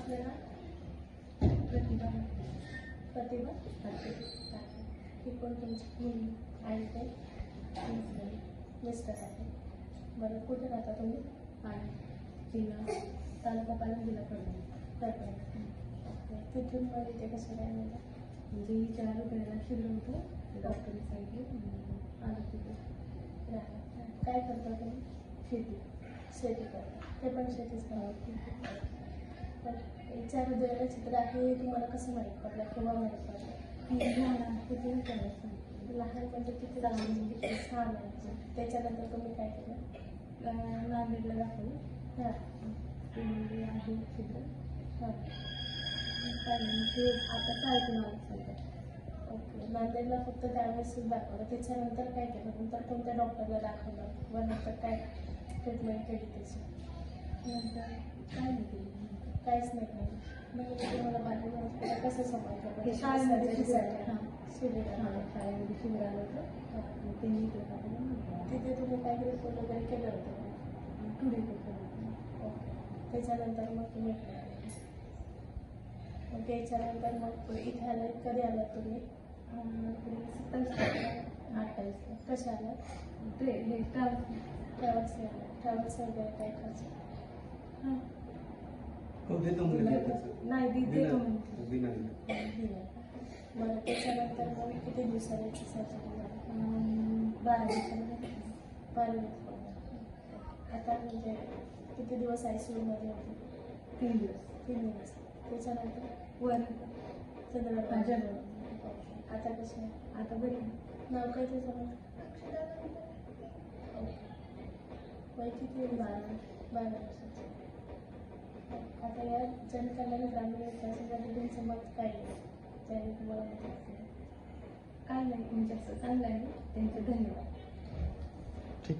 आपल्याला प्रतिभा प्रतिभा ही कोण तुमची मुलगी आई काय मिस्टर आहे. बरं, कुठे राहता तुम्ही? जिल्हा तालुका पालम जिल्हा परभणी. तिथून मग इथे कसं काय मिळालं? म्हणजे 4 रुपयाला शिरलं होतं, डॉक्टरने सांगितलं आलं तिथे. काय करता तुम्ही? शेती शेती करता. ते पण शेतीच करतात. पण याच्या हृदयाला चित्र आहे हे तुम्हाला कसं माहीत पडलं किंवा माहीत पडलं? लहान किती विचारायचं लहान म्हणजे किती लहान? 6 महिन्याचे. त्याच्यानंतर तुम्ही काय केलं? नांदेडला दाखवलं. हां ते म्हणजे आहे शिरलं. हां ते आता शाळेतून आलं सांगतात. ओके. नांदेडला फक्त त्यावेळेस दाखवलं. त्याच्यानंतर काय केलं? नंतर कोणत्या डॉक्टरला दाखवलं व नंतर काय ट्रीटमेंट केली त्याची? नंतर काय नाही केलं. काहीच नाही केलं. मग तुम्हाला बाहेर हॉस्पिटल कसं समजलं? ते शाळेमध्ये सर्जरीसाठी हां शिबिर आहे. शाळेमध्ये शिबिर आलं होतं. त्यांनी इकडे टाकलं. तिथे तुम्ही काय रिपोर्ट वगैरे केलं होतं? थोडी केलं. ओके. त्याच्यानंतर मग तुम्ही मग त्याच्यानंतर मग इथे आला कधी आलात तुम्ही? 27-28 कशा आलात? हे ट्रॅव्हल्सने आला. ट्रॅव्हल्स वगैरे काय खर्च? हां देतो नाही देतो म्हणते. दिलं. बरं, त्याच्यानंतर मग किती दिवसांनी सर्जरी झाली? 12 दिवसांनी 12 दिवस. आता म्हणजे किती दिवस ICU मध्ये होते? 3 दिवस 3 दिवस. त्याच्यानंतर वर चंद्रभागा. आता कसे? आता बरी नाव काय ते समज? वय किती? 12 वर्षाचं. आता या जनकल्याण ग्रामीण विकासासाठी तुमचं मत काय आहे? त्याने तुम्हाला मदत केली? काय नाही म्हणजे असं चांगलं आहे. त्यांचे धन्यवाद. ठीक.